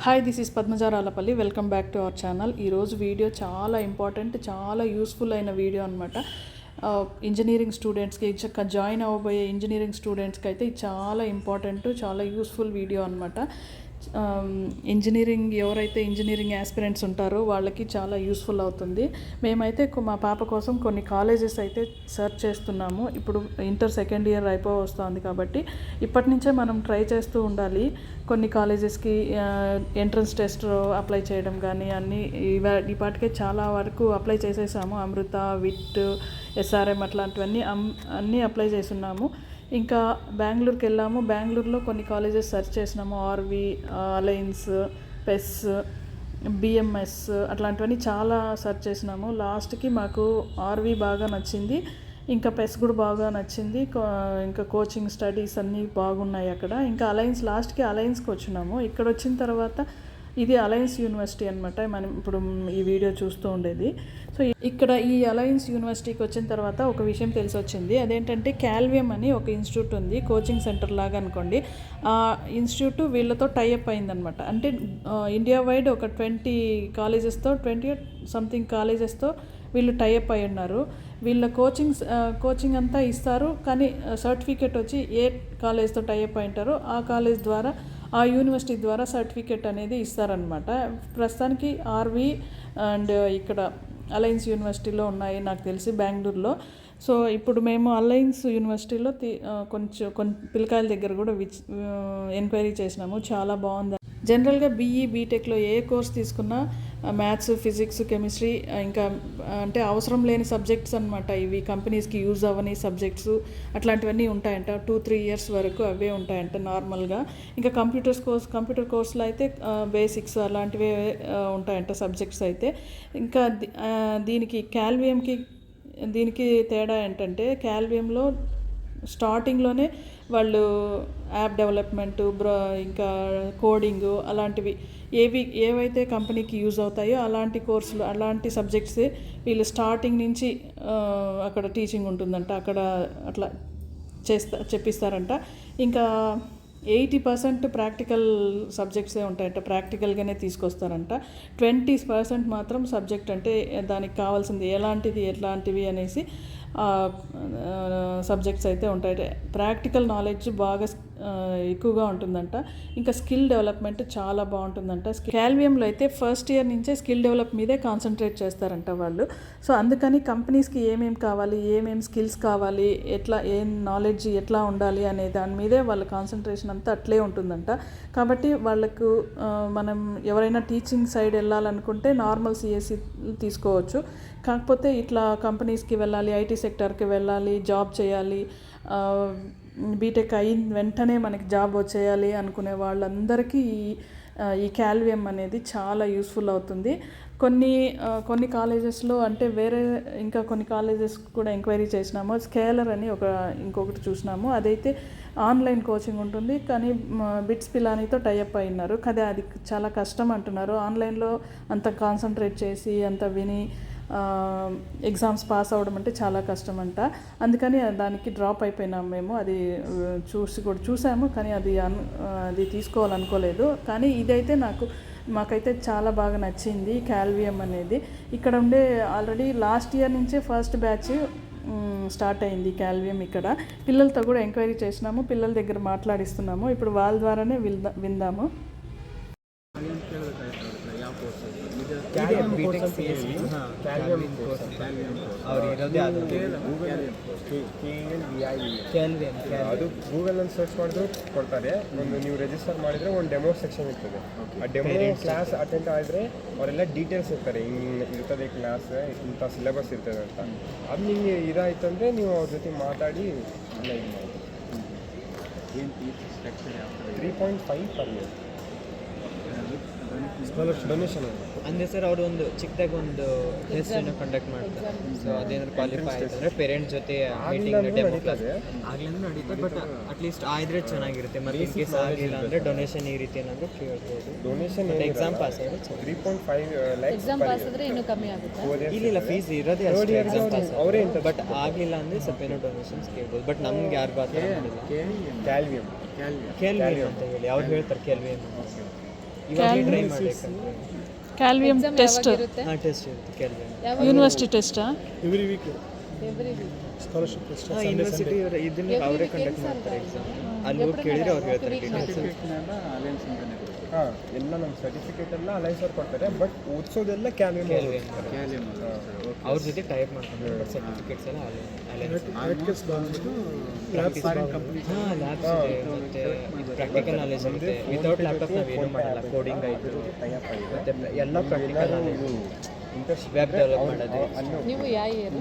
Hi, this is Padmaja Ralapalli. Welcome back to our channel. ఈరోజు video చాలా important, చాలా useful అయిన వీడియో అనమాట. ఇంజనీరింగ్ స్టూడెంట్స్కి, జాయిన్ అవ్వబోయే ఇంజనీరింగ్ స్టూడెంట్స్కి అయితే ఇది చాలా ఇంపార్టెంట్, చాలా యూస్ఫుల్ వీడియో అనమాట. ఎవరైతే ఇంజనీరింగ్ యాస్పిరెంట్స్ ఉంటారో వాళ్ళకి చాలా యూస్ఫుల్ అవుతుంది. మేమైతే మా పాప కోసం కొన్ని కాలేజెస్ అయితే సెర్చ్ చేస్తున్నాము. ఇప్పుడు ఇంటర్ సెకండ్ ఇయర్ వస్తుంది కాబట్టి ఇప్పటి నుంచే మనం ట్రై చేస్తూ ఉండాలి. కొన్ని కాలేజెస్కి ఎంట్రన్స్ టెస్ట్ అప్లై చేయడం కానీ అన్నీ ఈ పాటికే చాలా వరకు అప్లై చేసేసాము. అమృత, విట్, ఎస్ఆర్ఎం అట్లాంటివన్నీ అన్నీ అప్లై చేస్తున్నాము. ఇంకా బెంగళూరుకి వెళ్ళాము. బెంగళూరులో కొన్ని కాలేజెస్ సెర్చ్ చేసినాము. ఆర్వి, అలయన్స్, పెస్, బిఎంఎస్ అట్లాంటివన్నీ చాలా సెర్చ్ చేసినాము. లాస్ట్కి మాకు ఆర్వి బాగా నచ్చింది, ఇంకా పెస్ కూడా బాగా నచ్చింది. ఇంకా కోచింగ్ స్టడీస్ అన్నీ బాగున్నాయి అక్కడ. ఇంకా లాస్ట్కి అలయన్స్కి వచ్చినాము. ఇక్కడ వచ్చిన తర్వాత ఇది అలయన్స్ యూనివర్సిటీ అనమాట, మనం ఇప్పుడు ఈ వీడియో చూస్తూ ఉండేది. సో ఇక్కడ ఈ అలయన్స్ యూనివర్సిటీకి వచ్చిన తర్వాత ఒక విషయం తెలిసి వచ్చింది. అదేంటంటే క్యాల్వియం అని ఒక ఇన్స్టిట్యూట్ ఉంది, కోచింగ్ సెంటర్ లాగా అనుకోండి. ఆ ఇన్స్టిట్యూట్ వీళ్ళతో టైఅప్ అయిందనమాట. అంటే ఇండియా వైడ్ ఒక 20 సంథింగ్ కాలేజెస్తో వీళ్ళు టైఅప్ అయి ఉన్నారు. వీళ్ళ కోచింగ్ అంతా ఇస్తారు, కానీ సర్టిఫికేట్ వచ్చి ఏ కాలేజ్తో టైఅప్ అయి ఉంటారో ఆ కాలేజ్ ద్వారా, ఆ యూనివర్సిటీ ద్వారా సర్టిఫికేట్ అనేది ఇస్తారనమాట. ప్రస్తుతానికి ఆర్వి అండ్ ఇక్కడ అలయన్స్ యూనివర్సిటీలో ఉన్నాయి నాకు తెలిసి బెంగళూరులో. సో ఇప్పుడు మేము అలయన్స్ యూనివర్సిటీలో కొన్ని పిల్లకాయల దగ్గర కూడా ఎంక్వైరీ చేసినాము. చాలా బాగుంది. జనరల్గా బీటెక్లో ఏ కోర్స్ తీసుకున్నా మ్యాథ్స్, ఫిజిక్స్, కెమిస్ట్రీ ఇంకా అంటే అవసరం లేని సబ్జెక్ట్స్ అనమాట. ఇవి కంపెనీస్కి యూజ్ అవ్వని సబ్జెక్ట్స్ అట్లాంటివన్నీ ఉంటాయంట. 2-3 ఇయర్స్ వరకు అవే ఉంటాయంట నార్మల్గా. ఇంకా కంప్యూటర్ కోర్సులో అయితే బేసిక్స్ అలాంటివే ఉంటాయంట సబ్జెక్ట్స్ అయితే. ఇంకా దీనికి తేడా ఏంటంటే క్యాల్వియంలో స్టార్టింగ్లోనే వాళ్ళు యాప్ డెవలప్మెంటు, ఇంకా కోడింగు అలాంటివి ఏవైతే కంపెనీకి యూజ్ అవుతాయో అలాంటి కోర్సులు, అలాంటి సబ్జెక్ట్స్ వీళ్ళు స్టార్టింగ్ నుంచి అక్కడ టీచింగ్ ఉంటుందంట. అక్కడ అట్లా చెప్పిస్తారంట. ఇంకా 80% ప్రాక్టికల్ సబ్జెక్ట్సే ఉంటాయంట, ప్రాక్టికల్గానే తీసుకొస్తారంట. 20% మాత్రం సబ్జెక్ట్, అంటే దానికి కావాల్సింది ఎట్లాంటివి అనేసి సబ్జెక్ట్స్ అయితే ఉంటాయి. ప్రాక్టికల్ నాలెడ్జ్ బాగా ఎక్కువగా ఉంటుందంట. ఇంకా స్కిల్ డెవలప్మెంట్ చాలా బాగుంటుందంట. క్యాల్వియంలో అయితే ఫస్ట్ ఇయర్ నుంచే స్కిల్ డెవలప్ మీదే కాన్సన్ట్రేట్ చేస్తారంట వాళ్ళు. సో అందుకని కంపెనీస్కి ఏమేమి కావాలి, ఏమేమి స్కిల్స్ కావాలి, ఏం నాలెడ్జ్ ఎట్లా ఉండాలి అనే దాని మీదే వాళ్ళ కాన్సన్ట్రేషన్ అంతా అట్లే ఉంటుందంట. కాబట్టి వాళ్ళకు మనం ఎవరైనా టీచింగ్ సైడ్ వెళ్ళాలనుకుంటే నార్మల్ సిఎస్సి తీసుకోవచ్చు. కాకపోతే ఇట్లా కంపెనీస్కి వెళ్ళాలి, ఐటీ సెక్టర్కి వెళ్ళాలి, జాబ్ చేయాలి, బీటెక్ అయిన వెంటనే మనకి జాబ్ వచ్చేయాలి అనుకునే వాళ్ళందరికీ ఈ క్యాల్వియం అనేది చాలా యూస్ఫుల్ అవుతుంది. కొన్ని కాలేజెస్లో, అంటే ఇంకా కొన్ని కాలేజెస్ కూడా ఎంక్వైరీ చేసినాము. స్కేలర్ అని ఇంకొకటి చూసినాము. అదైతే ఆన్లైన్ కోచింగ్ ఉంటుంది, కానీ బిట్స్ పిలానీతో టైఅప్ అయినారు. కానీ అది చాలా కష్టం అంటున్నారు. ఆన్లైన్లో అంత కాన్సన్ట్రేట్ చేసి అంత విని ఎగ్జామ్స్ పాస్ అవ్వడం అంటే చాలా కష్టం అంట. అందుకని దానికి డ్రాప్ అయిపోయినాము మేము. అది చూసాము, కానీ అది తీసుకోవాలనుకోలేదు. కానీ ఇదైతే మాకైతే చాలా బాగా నచ్చింది క్యాల్వియం అనేది. ఇక్కడ ఉండే ఆల్రెడీ లాస్ట్ ఇయర్ నుంచే ఫస్ట్ బ్యాచ్ స్టార్ట్ అయింది క్యాల్వియం. ఇక్కడ పిల్లలతో కూడా ఎంక్వైరీ చేసినాము, పిల్లల దగ్గర మాట్లాడిస్తున్నాము. ఇప్పుడు వాళ్ళ ద్వారానే విందాము. ಅದು ಗೂಗಲಲ್ಲಿ ಸರ್ಚ್ ಮಾಡಿದ್ರು ಕೊಡ್ತಾರೆ. ನೀವು ರಿಜಿಸ್ಟರ್ ಮಾಡಿದರೆ ಒಂದು ಡೆಮೋ ಸೆಕ್ಷನ್ ಇರ್ತದೆ. ಆ ಡೆಮೋ ಕ್ಲಾಸ್ ಅಟೆಂಡ್ ಆದರೆ ಅವರೆಲ್ಲ ಡೀಟೇಲ್ಸ್ ಇರ್ತಾರೆ, ಹಿಂಗೆ ಇರ್ತದೆ ಕ್ಲಾಸ್, ಇಂಥ ಸಿಲೆಬಸ್ ಇರ್ತದೆ ಅಂತ. ಅದು ನಿಮಗೆ ಇದಾಯ್ತು ಅಂದರೆ ನೀವು ಅವ್ರ ಜೊತೆ ಮಾತಾಡಿ ಎಲ್ಲ ಇದು ಮಾಡಿ. 3.5 per year ಡೊನೇಷನ್ ಅಂದರೆ ಸರ್ ಅವರು ಒಂದು ಚಿಕ್ಕದಾಗಿ ಒಂದು ಟೆಸ್ಟನ್ನು ಕಂಡಕ್ಟ್ ಮಾಡ್ತಾರೆ. ಸೊ ಅದೇನಾದ್ರು ಕ್ವಾಲಿಫೈ ಆಯ್ತಂದರೆ ಪೇರೆಂಟ್ಸ್ ಜೊತೆ ಮೀಟಿಂಗ್ ಡೆಮೋ ಕ್ಲಾಸ್ ಆಗ್ಲೂ ನಡೀತದೆ. ಬಟ್ ಅಟ್ಲೀಸ್ಟ್ ಆದರೆ ಚೆನ್ನಾಗಿರುತ್ತೆ. ಮತ್ತು ಇನ್ ಕೇಸ್ ಆಗಿಲ್ಲ ಅಂದರೆ ಡೊನೇಷನ್ ಈ ರೀತಿ ಏನಾದರೂ ಕೇಳ್ಬೋದು. ಡೊನೇಷನ್ ಎಕ್ಸಾಮ್ ಪಾಸ್ ಆದರೆ 3.5 lakhs ಎಕ್ಸಾಮ್ ಪಾಸ್ ಆದರೆ ಇನ್ನೂ ಕಮ್ಮಿ ಆಗುತ್ತೆ. ಇಲ್ಲ ಫೀಸ್ ಇರೋದೇ ಅಷ್ಟೇ ಎಕ್ಸಾಮ್ ಪಾಸ್ ಅವರೇ. ಬಟ್ ಆಗಲಿಲ್ಲ ಅಂದರೆ ಸ್ವಲ್ಪ ಏನೋ ಡೊನೇಷನ್ಸ್ ಕೇಳ್ಬೋದು. ಬಟ್ ನಮ್ಗೆ ಯಾರಿಗೂ ಆ ಥರ ಮಾಡಿಲ್ಲ. ಕ್ಯಾಲ್ವಿಯಂ ಕ್ಯಾಲ್ವಿಯಂ ಅಂತ ಹೇಳಿ ಅವ್ರು ಹೇಳ್ತಾರೆ ಕ್ಯಾಲ್ವಿಯಂ. ಇವಾಗ ಟ್ರೈ ಮಾಡಿ ಕ್ಯಾಲ್ವಿಯಂ ಟೆಸ್ಟ್ ಇರುತ್ತೆ ಟೆಸ್ಟ್ ಇರುತ್ತೆ ಕೆಲವು ಯೂನಿವರ್ಸಿಟಿ ಟೆಸ್ಟಾ? Every week every week scholarship test university ಇದನ್ನ ಅವರೇ ಕಂಡಕ್ಟ್ ಮಾಡ್ತಾರೆ ಎಕ್ಸಾಮ್. ಅಲ್ಲಿ ಹೋಗಿ ಕೇಳಿದ್ರೆ ಅವ್ರು ಹೇಳ್ತಾರೆ ಡೀಟೇಲ್ಸ್. ಹಾಂ, ಎಲ್ಲ ನಮ್ಮ ಸರ್ಟಿಫಿಕೇಟ್ ಎಲ್ಲ ಅಲೈನ್ಸ್ ಅವ್ರು ಕೊಡ್ತಾರೆ, ಬಟ್ ಓದಿಸೋದೆಲ್ಲ ಕ್ಯಾಲ್ವಿಯಂ. ಅವ್ರ ಜೊತೆ ಟೈಪ್ ಮಾಡ್ಕೊಂಡು ಸರ್ಟಿಫಿಕೇಟ್ಸ್ ಎಲ್ಲ ಲ್ಯಾಬ್ಸ್ ಬಂದ್ಬಿಟ್ಟು ಲ್ಯಾಬ್ಸ್ ಹಾಂ ಲ್ಯಾಬ್ಸ್ ಇದೆ ಮತ್ತು ಪ್ರಾಕ್ಟಿಕಲ್ ನಾಲೆಜ್ ಇರುತ್ತೆ. ವಿತೌಟ್ ಲ್ಯಾಪ್ಟಾಪ್ ನಾವೇನು ಮಾಡಲ್ಲ. ಕೋಡಿಂಗ್ ಆಯಿತು ಮತ್ತು ಎಲ್ಲ ಪ್ರಾಕ್ಟಿಕಲ್ ನಾಲೆಜ್, ವೆಬ್ ಡೆವಲಪ್ ಮಾಡೋದು. ನೀವು ಯಾವ year?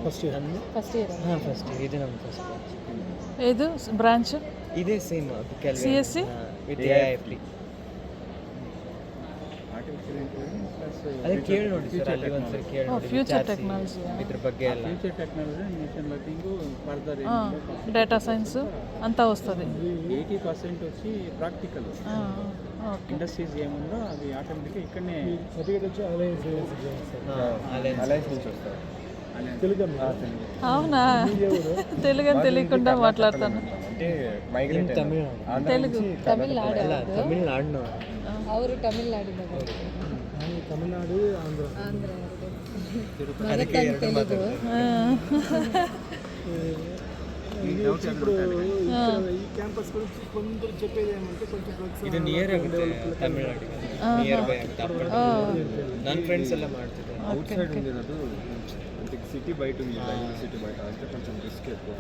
First year first year. ಹಾಂ ಫಸ್ಟ್ ಇದು ನಮ್ಮ ಫಸ್ಟ್ ಇದು ಬ್ರಾಂಚ್ ಇದೇ ಸೇಮ್ CSC? With AIFT. ಅದೇ ಕೇಳಿ ನೋಡಿ ಸರ್, ಅಲ್ಲಿ ಒಂದ್ಸರಿ ಕೇಳಿ ನೋಡಿ ಫ್ಯೂಚರ್ ಟೆಕ್ನಾಲಜಿ, ಇದ್ರ ಬಗ್ಗೆ ಎಲ್ಲ. Future technology machine learning further data science అంతా వస్తుంది. 80% వచ్చి ప్రాక్టికల్. ఇండస్ట్రీస్ ఏముందో అవి ఆటోమేటిక్గా ఇక్కడనే సర్టిఫికేట్ వచ్చి అలయన్స్ అలైన్స్ నుంచి వస్తారు. తెలుగు అవునా? తెలుగు అని తెలియకుండా మాట్లాడతాను. అంటే మైగ్రేట్ తెలుగు ತಮಿಳ್ನಾಡು ಅಲ್ಲ ತಮಿಳ್ನಾಡು. ಅವರು ತಮಿಳ್ನಾಡಿನವರು. Tamil Nadu Andhra Andhra mother tongue Telugu. ఇప్పుడు ఈ క్యాంపస్ గురించి కొందరు చెప్పేది ఏమంటే కొంచెం ಇದು ನಿಯರ್ ಆಗುತ್ತೆ ತಮಿಳ್ನಾಡಿಗೆ, ನಿಯರ್ ಬೈ ಆಗುತ್ತೆ. ಅಪ್ ನನ್ನ ಫ್ರೆಂಡ್ಸ್ ಎಲ್ಲ ಮಾಡ್ತಿದ್ದಾರೆ. అవుట్ సైడ్ ఉంది ಅದು, అంటే సిటీ బయట ఉంది, బెంగళూరు సిటీ బయట, అంటే కొంచెం రిస్క్ ఎక్కువ.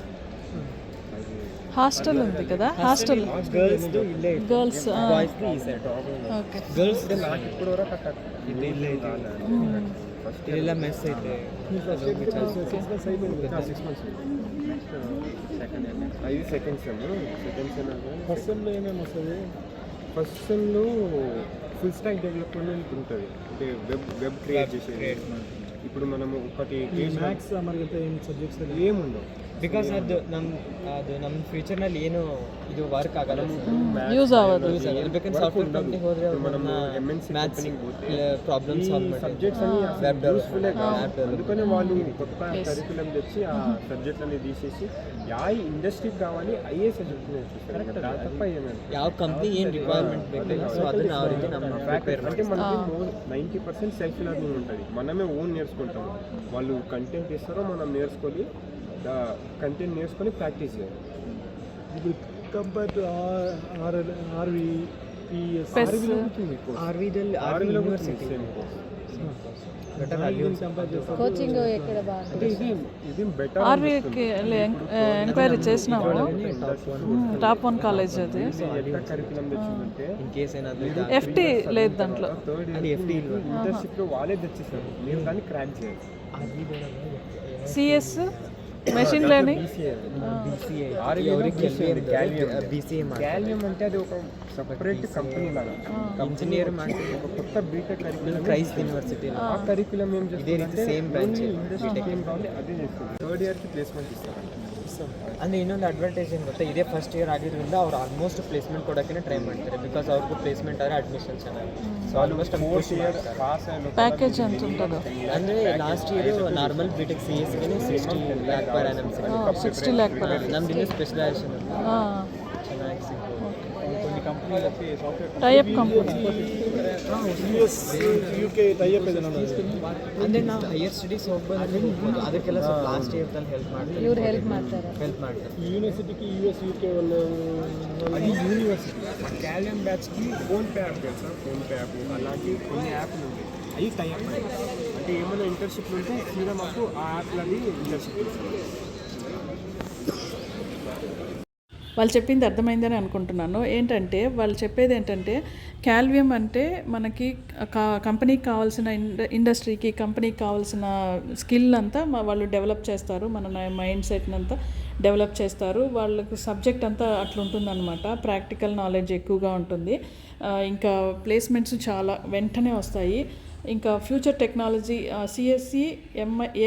హాస్టల్ ఉంది కదా, హాస్టల్ ಗರ್ಲ್ಸ್ ಇಲ್ಲೇ గర్ల్స్. ಬಾಯ್ಸ್ ಈ ಸೈಡ್. ఓకే. ಗರ್ಲ್ಸ್ నాకు ఇప్పుడు వరకు అట్లా ಇದು ಇಲ್ಲೇ ಇದೆ. ಇದೆಲ್ಲ ಮೆಸ್ ಐತೆ. 6 months అయిపోయింది. 6 months ఇది సెకండ్ సెమ్. ఫస్ట్ సెమ్లో ఏమేమి వస్తుంది? ఫస్ట్ సెమ్లో ఫుల్ స్టాక్ డెవలప్మెంట్ ఉంటుంది, అంటే వెబ్ క్రియేట్ చేసేది. ఇప్పుడు మనము ఒకటి మ్యాథ్స్ మరి ఏం సబ్జెక్ట్స్ ఏముండవు, ಬಿಕಾಸ್ ಅದು ನಮ್ಮ ಫ್ಯೂಚರ್ನಲ್ಲಿ ಏನು ಇದು ವರ್ಕ್ ಆಗಲ್ಲ. ಯೂಸ್ ಆಗೋದು. ಬೇಕಂದ್ರೆ ಸಾಫ್ಟ್ವೇರ್ ಕಂಪ್ನಿಗೆ ಹೋದ್ರೆ మనము ఎంఎన్సీ మ్యాథ్స్ కంపెనీకి పోతే ಪ್ರಾಬ್ಲಮ್ಸ್ ఈ ಸಾಲ್ವ್ ಮಾಡಿ సబ్జెక్ట్స్ అన్ని వెబ్ యూస్ఫుల్లే డెవలప్మెంట్ కాదు. అందుకని వాళ్ళు కొత్త కరికులం తెచ్చి ఆ సబ్జెక్ట్లని తీసేసి యా ఇండస్ట్రీకి కావాలి అయ్యే సబ్జెక్ట్ నేర్పిస్తారు, దాని తప్ప ఏమైనా. ಯಾವ ಕಂಪ್ನಿ ಏನು ರಿಕ್ವೈರ್ಮೆಂಟ್ ಬೇಕು ಸೊ ಅದನ್ನ ಯಾವ ರೀತಿ ನಮ್ಮ ಪ್ರಿಪೇರ್ అంటే మనకి 90% సెల్ఫ్ లెర్నింగ్ ఉంటుంది, మనమే ఓన్ నేర్చుకుంటాం. వాళ్ళు కంటెంట్ ఇస్తారో మనం నేర్చుకొని కంటెంట్ నేర్చుకొని ప్రాక్టీస్ చేయాలి. ఇప్పుడు కంపేర్ టు ఆర్వి పిఎస్ ಆರ್ವಿದಲ್ಲಿ ఆర్మీలో ಯೂನಿವರ್ಸಿಟಿ కోచింగ్ ఎక్కడ బాగుంటుంది? ఇది బెటర్. ఆర్వీకి ఎంక్వైరీ చేసినాము. టాప్ 1 కాలేజ్ అది. ఎట్లా కరికులం తెచ్చిందంటే ಇನ್ ಕೇಸ್ ಏನಾದರೂ FT లేదు దాంట్లో. థర్డ్ అది FT ఇల్ವಾ? ఇంటర్న్షిప్లో వాళ్ళే తెచ్చిస్తారు, మీరు దాన్ని క్రాక్ చేయాలి. CS, machine learning. క్యాలియం అంటే అది ఒక సపరేట్ కంపెనీ లాగా, ಇಂಜಿನಿಯರ್ ಮಾಡಿ ఒక కొత్త బీటెక్ కరికులం. ಕ್ರೈಸ್ಟ್ ಯೂನಿವರ್ಸಿಟಿ ఆ కరికులం ఏం ఇదే ರೀತಿ చేస్తుంది, సేమ్ ಬ್ರಾಂಚ್. ఇండస్ట్రీ ఏం కావాలి అదే చేస్తుంది. థర్డ్ ఇయర్కి ప్లేస్మెంట్ ఇస్తారంట. ಅಂದರೆ ಇನ್ನೊಂದು ಅಡ್ವಾಂಟೇಜ್ ಏನು ಗೊತ್ತಾ, ಇದೇ ಫಸ್ಟ್ ಇಯರ್ ಆಗಿರೋದ್ರಿಂದ ಅವ್ರು ಆಲ್ಮೋಸ್ಟ್ ಪ್ಲೇಸ್ಮೆಂಟ್ ಕೊಡೋಕ್ಕೆ ಟ್ರೈ ಮಾಡ್ತಾರೆ. ಬಿಕಾಸ್ ಅವ್ರಿಗೂ ಪ್ಲೇಸ್ಮೆಂಟ್ ಆದರೆ ಅಡ್ಮಿಷನ್ ಚೆನ್ನಾಗಿ. So almost fourth year pass అయిన ప్యాకేజ్ ఎంత ఉంటుందో? ಅಂದರೆ ಲಾಸ್ಟ್ ಇಯರ್ ನಾರ್ಮಲ್ ಬಿಟೆಕ್ CSಗೆ 60 lakh per annum ಸಿಗುತ್ತೆ. 60 lakh per annum. ನಮ್ದು ಇನ್ನೂ ಸ್ಪೆಷಲೈಸೇಷನ್ ఆ, ಚೆನ್ನಾಗಿ ಸಿಗ್ಬೋದು. కొన్ని కంపెనీలు వచ్చి software type company. US UK tie-up ಇದೆ ನೋಡಿ. ಅಂದರೆ ನಾವು ಹೈಯರ್ ಸ್ಟಡೀಸ್ ಹೋಗ್ಬೋದು, ಅದಕ್ಕೆಲ್ಲ ಸ್ವಲ್ಪ ಲಾಸ್ಟ್ ಇಯರ್ದಲ್ಲಿ ಹೆಲ್ಪ್ ಮಾಡ್ತಾರೆ. ಇವ್ರು ಹೆಲ್ಪ್ ಮಾಡ್ತಾರೆ. ಹೆಲ್ಪ್ ಮಾಡ್ತಾರೆ. యూనివర్సిటీకి US UK వాళ్ళు అది యూనివర్సిటీ. ఆ క్యాలియం బ్యాచ్కి ఫోన్పే యాప్ తెలుసా, ఫోన్పే యాప్ అలాంటి కొన్ని యాప్లు ఉంటాయి, అవి టైప్ అంటే ఏమైనా ఇంటర్న్షిప్లు ఉంటే సీదా మాకు ఆ యాప్లని ఇంటర్న్షిప్ ఇస్తారు. వాళ్ళు చెప్పింది అర్థమైందని అనుకుంటున్నాను. ఏంటంటే వాళ్ళు చెప్పేది ఏంటంటే క్యాల్వియం అంటే మనకి కంపెనీకి కావాల్సిన ఇండస్ట్రీకి కంపెనీకి కావాల్సిన స్కిల్ అంతా వాళ్ళు డెవలప్ చేస్తారు, మన మైండ్ సెట్ని అంతా డెవలప్ చేస్తారు. వాళ్ళకు సబ్జెక్ట్ అంతా అట్లా ఉంటుందన్నమాట. ప్రాక్టికల్ నాలెడ్జ్ ఎక్కువగా ఉంటుంది. ఇంకా ప్లేస్మెంట్స్ చాలా వెంటనే వస్తాయి. ఇంకా future technology CSE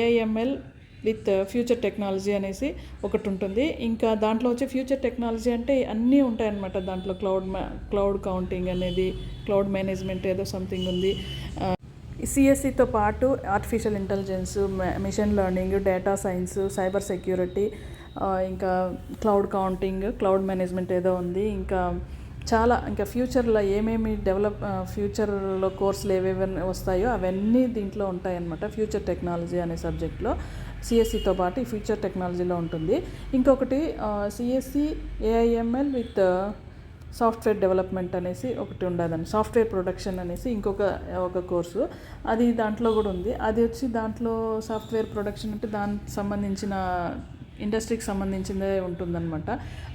AIML with future technology అనేసి ఒకటి ఉంటుంది. ఇంకా దాంట్లో వచ్చే ఫ్యూచర్ టెక్నాలజీ అంటే అన్నీ ఉంటాయన్నమాట. దాంట్లో క్లౌడ్ కౌంటింగ్ అనేది, క్లౌడ్ మేనేజ్మెంట్ ఏదో సంథింగ్ ఉంది. CSEతో పాటు artificial intelligence, machine learning, data science, cyber security, ఇంకా క్లౌడ్ కౌంటింగ్, క్లౌడ్ మేనేజ్మెంట్ ఏదో ఉంది. ఇంకా చాలా ఇంకా ఫ్యూచర్లో ఏమేమి ఫ్యూచర్లో కోర్సులు ఏవేవి వస్తాయో అవన్నీ దీంట్లో ఉంటాయన్నమాట. ఫ్యూచర్ టెక్నాలజీ అనే సబ్జెక్ట్లో సిఎస్సితో పాటు ఈ ఫ్యూచర్ టెక్నాలజీలో ఉంటుంది. ఇంకొకటి CSE AIML with software development అనేసి ఒకటి ఉండదండి. సాఫ్ట్వేర్ ప్రొడక్షన్ అనేసి ఒక కోర్సు, అది దాంట్లో కూడా ఉంది. అది వచ్చి దాంట్లో సాఫ్ట్వేర్ ప్రొడక్షన్ అంటే దానికి సంబంధించిన ఇండస్ట్రీకి సంబంధించిందే ఉంటుందన్నమాట,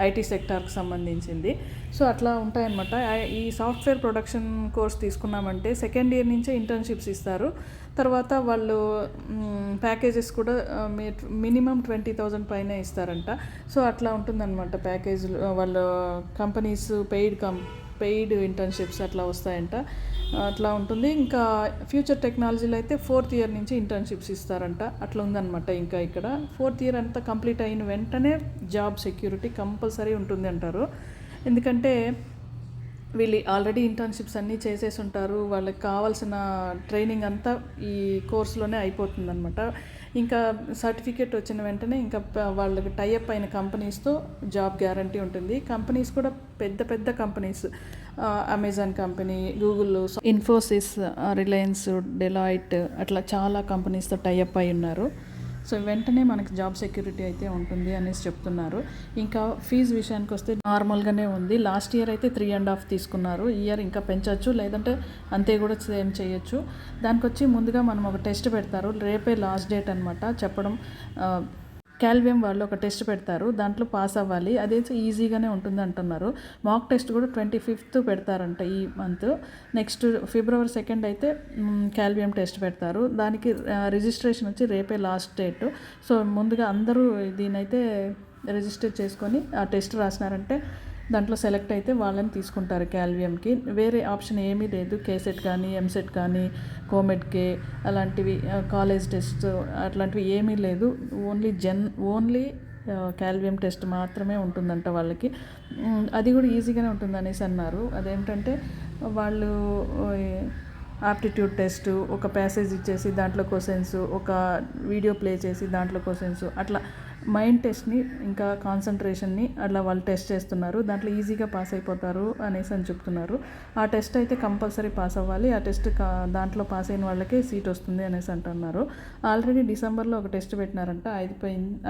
ఐటీ సెక్టార్కి సంబంధించింది. సో అట్లా ఉంటాయన్నమాట. ఈ సాఫ్ట్వేర్ ప్రొడక్షన్ కోర్స్ తీసుకున్నామంటే సెకండ్ ఇయర్ నుంచే ఇంటర్న్షిప్స్ ఇస్తారు. తర్వాత వాళ్ళు ప్యాకేజెస్ కూడా మినిమం 20,000 పైన ఇస్తారంట. సో అట్లా ఉంటుందన్నమాట ప్యాకేజీలు. వాళ్ళ కంపెనీస్ పెయిడ్ ఇంటర్న్షిప్స్ అట్లా వస్తాయంట. అట్లా ఉంటుంది. ఇంకా ఫ్యూచర్ టెక్నాలజీలో అయితే 4th ఇయర్ నుంచి ఇంటర్న్షిప్స్ ఇస్తారంట. అట్లా ఉందన్నమాట. ఇంకా ఇక్కడ 4th ఇయర్ అంతా కంప్లీట్ అయిన వెంటనే జాబ్ సెక్యూరిటీ కంపల్సరీ ఉంటుంది అంటారు. ఎందుకంటే వీళ్ళు ఆల్రెడీ ఇంటర్న్షిప్స్ అన్నీ చేసేసి ఉంటారు. వాళ్ళకి కావాల్సిన ట్రైనింగ్ అంతా ఈ కోర్సులోనే అయిపోతుందన్నమాట. ఇంకా సర్టిఫికేట్ వచ్చిన వెంటనే ఇంకా వాళ్ళకి టైఅప్ అయిన కంపెనీస్తో జాబ్ గ్యారంటీ ఉంటుంది. కంపెనీస్ కూడా పెద్ద పెద్ద companies, Amazon company, Google, Infosys, Reliance, Deloitte అట్లా చాలా కంపెనీస్తో టైఅప్ అయి ఉన్నారు. సో వెంటనే మనకి జాబ్ సెక్యూరిటీ అయితే ఉంటుంది అనేసి చెప్తున్నారు. ఇంకా ఫీజు విషయానికి వస్తే నార్మల్గానే ఉంది. లాస్ట్ ఇయర్ అయితే 3.5 తీసుకున్నారు. ఈ ఇయర్ ఇంకా పెంచవచ్చు, లేదంటే అంతే కూడా సేమ్ చేయొచ్చు. దానికి వచ్చి ముందుగా మనం ఒక టెస్ట్ పెడతారు. రేపే లాస్ట్ డేట్ అనమాట చెప్పడం. క్యాల్వియం వాళ్ళు ఒక టెస్ట్ పెడతారు, దాంట్లో పాస్ అవ్వాలి. అదైతే ఈజీగానే ఉంటుంది అంటున్నారు. మాక్ టెస్ట్ కూడా 25th పెడతారంట ఈ మంత్. నెక్స్ట్ February 2 అయితే క్యాల్వియం టెస్ట్ పెడతారు. దానికి రిజిస్ట్రేషన్ వచ్చి రేపే లాస్ట్ డేట్. సో ముందుగా అందరూ దీనైతే రిజిస్టర్ చేసుకొని ఆ టెస్ట్ రాసినారంటే దాంట్లో సెలెక్ట్ అయితే వాళ్ళని తీసుకుంటారు క్యాల్వియంకి. వేరే ఆప్షన్ ఏమీ లేదు. కేసెట్ కానీ, ఎంసెట్ కానీ, కోమెడ్కే అలాంటివి, కాలేజ్ టెస్ట్ అట్లాంటివి ఏమీ లేదు. ఓన్లీ క్యాల్వియం టెస్ట్ మాత్రమే ఉంటుందంట వాళ్ళకి. అది కూడా ఈజీగానే ఉంటుంది అనేసి అన్నారు. అదేంటంటే వాళ్ళు ఆప్టిట్యూడ్ టెస్ట్, ఒక ప్యాసేజ్ ఇచ్చేసి దాంట్లో క్వశ్చన్స్, ఒక వీడియో ప్లే చేసి దాంట్లో క్వశ్చన్స్, అట్లా మైండ్ టెస్ట్ని ఇంకా కాన్సన్ట్రేషన్ని అట్లా వాళ్ళు టెస్ట్ చేస్తున్నారు. దాంట్లో ఈజీగా పాస్ అయిపోతారు అనేసి అని చెప్తున్నారు. ఆ టెస్ట్ అయితే కంపల్సరీ పాస్ అవ్వాలి. ఆ టెస్ట్ దాంట్లో పాస్ అయిన వాళ్ళకే సీట్ వస్తుంది అనేసి అంటున్నారు. ఆల్రెడీ డిసెంబర్లో ఒక టెస్ట్ పెట్టినారంట,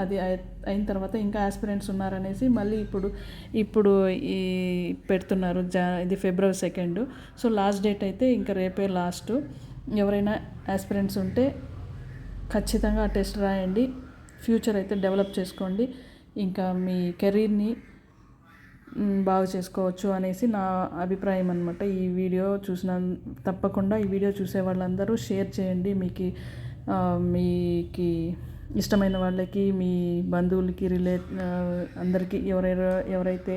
అది అయిన తర్వాత ఇంకా ఆస్పిరెంట్స్ ఉన్నారనేసి మళ్ళీ ఇప్పుడు ఈ పెడుతున్నారు. ఇది February 2. సో లాస్ట్ డేట్ అయితే ఇంకా రేపే లాస్ట్. ఎవరైనా ఆస్పిరెంట్స్ ఉంటే ఖచ్చితంగా ఆ టెస్ట్ రాయండి. ఫ్యూచర్ అయితే డెవలప్ చేసుకోండి. ఇంకా మీ కెరీర్ని బాగు చేసుకోవచ్చు అనేసి నా అభిప్రాయం అనమాట. ఈ వీడియో తప్పకుండా ఈ వీడియో చూసే వాళ్ళందరూ షేర్ చేయండి. మీకు ఇష్టమైన వాళ్ళకి, మీ బంధువులకి, అందరికీ ఎవరైతే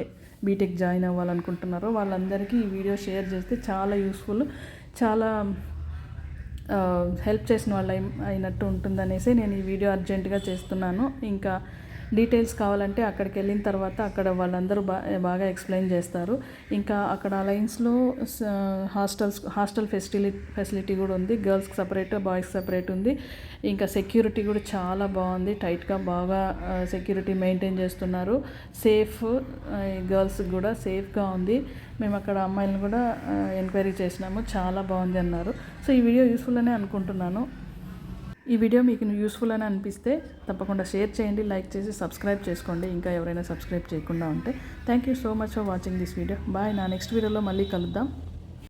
బీటెక్ జాయిన్ అవ్వాలనుకుంటున్నారో వాళ్ళందరికీ ఈ వీడియో షేర్ చేస్తే చాలా యూస్ఫుల్, చాలా హెల్ప్ చేసిన వాళ్ళు అయినట్టు ఉంటుందనేసి నేను ఈ వీడియో అర్జెంటుగా చేస్తున్నాను. ఇంకా డీటెయిల్స్ కావాలంటే అక్కడికి వెళ్ళిన తర్వాత అక్కడ వాళ్ళందరూ బాగా ఎక్స్ప్లెయిన్ చేస్తారు. ఇంకా అక్కడ అలయన్స్లో హాస్టల్ ఫెసిలిటీ కూడా ఉంది. గర్ల్స్కి సపరేట్, బాయ్స్కి సపరేట్ ఉంది. ఇంకా సెక్యూరిటీ కూడా చాలా బాగుంది. టైట్గా బాగా సెక్యూరిటీ మెయింటైన్ చేస్తున్నారు. గర్ల్స్కి కూడా సేఫ్గా ఉంది. మేము అక్కడ అమ్మాయిలను కూడా ఎంక్వైరీ చేసినాము, చాలా బాగుంది అన్నారు. సో ఈ వీడియో యూస్ఫుల్ అనే అనుకుంటున్నాను. ఈ వీడియో మీకు యూస్ఫుల్ అని అనిపిస్తే తప్పకుండా షేర్ చేయండి, లైక్ చేసి సబ్స్క్రైబ్ చేసుకోండి. ఇంకా ఎవరైనా సబ్స్క్రైబ్ చేయకుండా ఉంటే. Thank you so much for watching this video. Bye. నా నెక్స్ట్ వీడియోలో మళ్ళీ కలుద్దాం.